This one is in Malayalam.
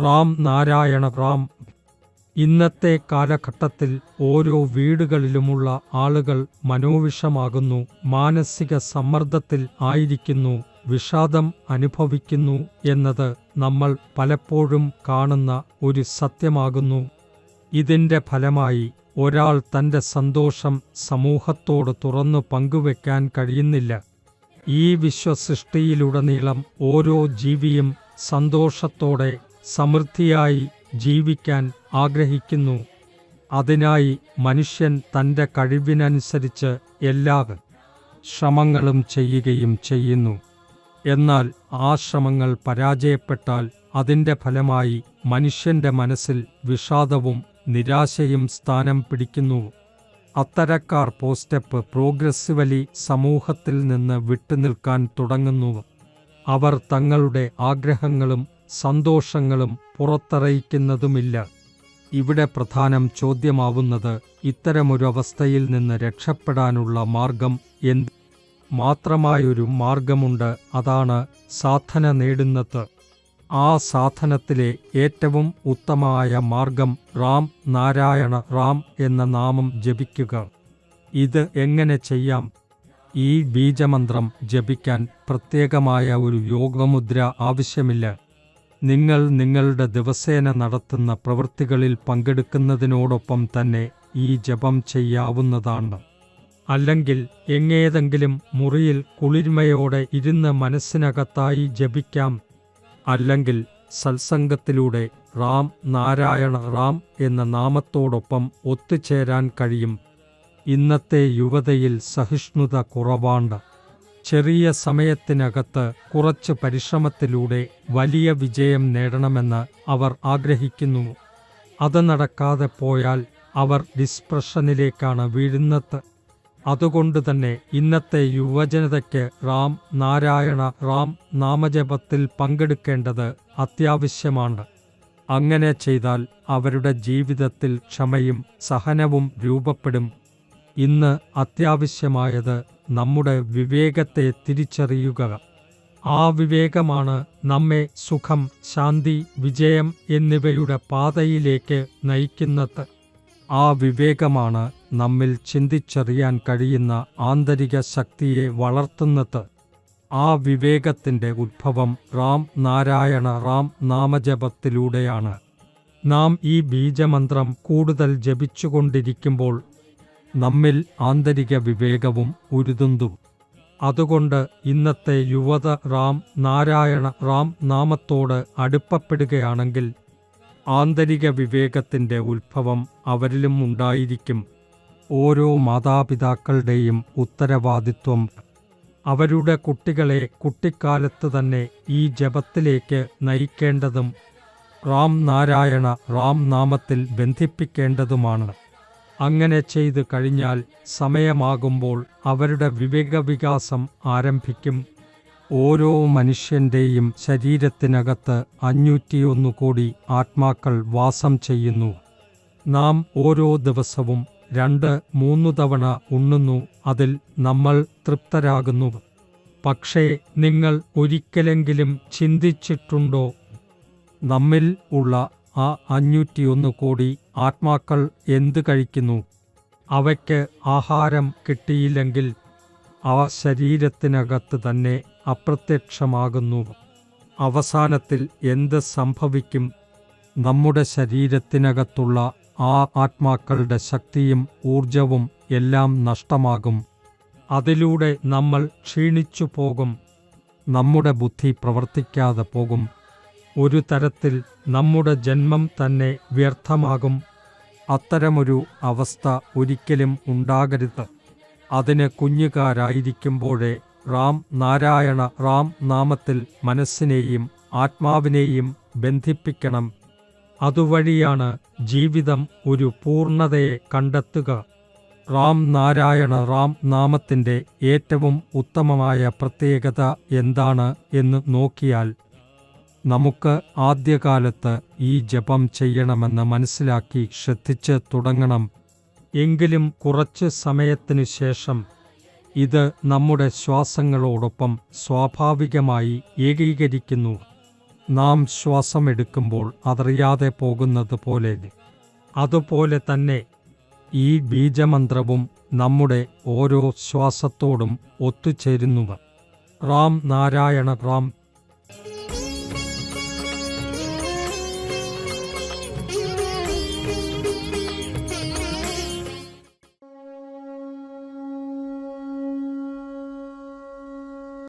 റാം നാരായണ റാം. ഇന്നത്തെ കാലഘട്ടത്തിൽ ഓരോ വീടുകളിലുമുള്ള ആളുകൾ മനോവിഷമാകുന്നു, മാനസിക സമ്മർദ്ദത്തിൽ ആയിരിക്കുന്നു, വിഷാദം അനുഭവിക്കുന്നു എന്നത് നമ്മൾ പലപ്പോഴും കാണുന്ന ഒരു സത്യമാകുന്നു. ഇതിൻ്റെ ഫലമായി ഒരാൾ തൻ്റെ സന്തോഷം സമൂഹത്തോട് തുറന്നു പങ്കുവെക്കാൻ കഴിയുന്നില്ല. ഈ വിശ്വസൃഷ്ടിയിലുടനീളം ഓരോ ജീവിയും സന്തോഷത്തോടെ സമൃദ്ധിയായി ജീവിക്കാൻ ആഗ്രഹിക്കുന്നു. അതിനായി മനുഷ്യൻ തൻ്റെ കഴിവിനനുസരിച്ച് എല്ലാ ശ്രമങ്ങളും ചെയ്യുകയും ചെയ്യുന്നു. എന്നാൽ ആ ശ്രമങ്ങൾ പരാജയപ്പെട്ടാൽ അതിൻ്റെ ഫലമായി മനുഷ്യൻ്റെ മനസ്സിൽ വിഷാദവും നിരാശയും സ്ഥാനം പിടിക്കുന്നു. അത്തരക്കാർ പോസ്റ്റപ്പ് പ്രോഗ്രസീവലി സമൂഹത്തിൽ നിന്ന് വിട്ടുനിൽക്കാൻ തുടങ്ങുന്നു. അവർ തങ്ങളുടെ ആഗ്രഹങ്ങളും സന്തോഷങ്ങളും പുറത്തറിയിക്കുന്നതുമില്ല. ഇവിടെ പ്രധാനം ചോദ്യമാവുന്നത് ഇത്തരമൊരവസ്ഥയിൽ നിന്ന് രക്ഷപ്പെടാനുള്ള മാർഗം എന്ത്? മാത്രമായൊരു മാർഗമുണ്ട്, അതാണ് സാധന നേടുന്നത്. ആ സാധനത്തിലെ ഏറ്റവും ഉത്തമമായ മാർഗം റാം നാരായണ റാം എന്ന നാമം ജപിക്കുക. ഇത് എങ്ങനെ ചെയ്യാം? ഈ ബീജമന്ത്രം ജപിക്കാൻ പ്രത്യേകമായ ഒരു യോഗമുദ്ര ആവശ്യമില്ല. നിങ്ങൾ നിങ്ങളുടെ ദിവസേന നടത്തുന്ന പ്രവൃത്തികളിൽ പങ്കെടുക്കുന്നതിനോടൊപ്പം തന്നെ ഈ ജപം ചെയ്യാവുന്നതാണ്. അല്ലെങ്കിൽ എങ്ങേതെങ്കിലും മുറിയിൽ കുളിർമയോടെ ഇരുന്ന് മനസ്സിനകത്തായി ജപിക്കാം. അല്ലെങ്കിൽ സത്സംഗത്തിലൂടെ റാം നാരായണ റാം എന്ന നാമത്തോടൊപ്പം ഒത്തുചേരാൻ കഴിയും. ഇന്നത്തെ യുവതയിൽ സഹിഷ്ണുത കുറവാണ്. ചെറിയ സമയത്തിനകത്ത് കുറച്ച് പരിശ്രമത്തിലൂടെ വലിയ വിജയം നേടണമെന്ന് അവർ ആഗ്രഹിക്കുന്നു. അത് നടക്കാതെ പോയാൽ അവർ ഡിസ്പ്രഷനിലേക്കാണ് വീഴുന്നത്. അതുകൊണ്ടുതന്നെ ഇന്നത്തെ യുവജനതയ്ക്ക് റാം നാരായണ റാം നാമജപത്തിൽ പങ്കെടുക്കേണ്ടത് അത്യാവശ്യമാണ്. അങ്ങനെ ചെയ്താൽ അവരുടെ ജീവിതത്തിൽ ക്ഷമയും സഹനവും രൂപപ്പെടും. ഇന്ന് അത്യാവശ്യമായത് നമ്മുടെ വിവേകത്തെ തിരിച്ചറിയുക. ആ വിവേകമാണ് നമ്മെ സുഖം, ശാന്തി, വിജയം എന്നിവയുടെ പാതയിലേക്ക് നയിക്കുന്നത്. ആ വിവേകമാണ് നമ്മിൽ ചിന്തിച്ചറിയാൻ കഴിയുന്ന ആന്തരിക ശക്തിയെ വളർത്തുന്നത്. ആ വിവേകത്തിൻ്റെ ഉദ്ഭവം റാം നാരായണ റാം നാമജപത്തിലൂടെയാണ്. നാം ഈ ബീജമന്ത്രം കൂടുതൽ ജപിച്ചുകൊണ്ടിരിക്കുമ്പോൾ നമ്മിൽ ആന്തരിക വിവേകവും ഉരുതുന്നു. അതുകൊണ്ട് ഇന്നത്തെ യുവത റാം നാരായണ റാം നാമത്തോട് അടുപ്പപ്പെടുകയാണെങ്കിൽ ആന്തരിക വിവേകത്തിൻ്റെ ഉത്ഭവം അവരിലും ഉണ്ടായിരിക്കും. ഓരോ മാതാപിതാക്കളുടെയും ഉത്തരവാദിത്വം അവരുടെ കുട്ടികളെ കുട്ടിക്കാലത്ത് തന്നെ ഈ ജപത്തിലേക്ക് നയിക്കേണ്ടതും റാം നാരായണ റാം നാമത്തിൽ ബന്ധിപ്പിക്കേണ്ടതുമാണ്. അങ്ങനെ ചെയ്തു കഴിഞ്ഞാൽ സമയമാകുമ്പോൾ അവരുടെ വിവേകവികാസം ആരംഭിക്കും. ഓരോ മനുഷ്യൻ്റെയും ശരീരത്തിനകത്ത് 501 കോടി ആത്മാക്കൾ വാസം ചെയ്യുന്നു. നാം ഓരോ ദിവസവും 2-3 തവണ ഉണ്ണുന്നു. അതിൽ നമ്മൾ തൃപ്തരാകുന്നു. പക്ഷേ നിങ്ങൾ ഒരിക്കലെങ്കിലും ചിന്തിച്ചിട്ടുണ്ടോ, നമ്മിൽ ഉള്ള ആ 501 കോടി ആത്മാക്കൾ എന്ത് കഴിക്കുന്നു? അവയ്ക്ക് ആഹാരം കിട്ടിയില്ലെങ്കിൽ അവ ശരീരത്തിനകത്ത് തന്നെ അപ്രത്യക്ഷമാകുന്നു. അവസാനത്തിൽ എന്ത് സംഭവിക്കും? നമ്മുടെ ശരീരത്തിനകത്തുള്ള ആ ആത്മാക്കളുടെ ശക്തിയും ഊർജവും എല്ലാം നഷ്ടമാകും. അതിലൂടെ നമ്മൾ ക്ഷീണിച്ചു പോകും. നമ്മുടെ ബുദ്ധി പ്രവർത്തിക്കാതെ പോകും. ഒരു തരത്തിൽ നമ്മുടെ ജന്മം തന്നെ വ്യർത്ഥമാകും. അത്തരമൊരു അവസ്ഥ ഒരിക്കലും ഉണ്ടാകരുത്. അതിന് കുഞ്ഞുകാരായിരിക്കുമ്പോഴേ റാം നാരായണ റാം നാമത്തിൽ മനസ്സിനെയും ആത്മാവിനെയും ബന്ധിപ്പിക്കണം. അതുവഴിയാണ് ജീവിതം ഒരു പൂർണ്ണതയെ കണ്ടെത്തുക. റാം നാരായണ റാം നാമത്തിൻ്റെ ഏറ്റവും ഉത്തമമായ പ്രത്യേകത എന്താണ് എന്ന് നോക്കിയാൽ നമുക്ക് ആദ്യകാലത്ത് ഈ ജപം ചെയ്യണമെന്ന് മനസ്സിലാക്കി ശ്രദ്ധിച്ച് തുടങ്ങണം. എങ്കിലും കുറച്ച് സമയത്തിനു ശേഷം ഇത് നമ്മുടെ ശ്വാസങ്ങളോടൊപ്പം സ്വാഭാവികമായി ഏകീകരിക്കുന്നു. നാം ശ്വാസമെടുക്കുമ്പോൾ അതറിയാതെ പോകുന്നത് പോലെ. അതുപോലെ തന്നെ ഈ ബീജമന്ത്രവും നമ്മുടെ ഓരോ ശ്വാസത്തോടും ഒത്തുചേരുന്നു. റാം നാരായണ റാം.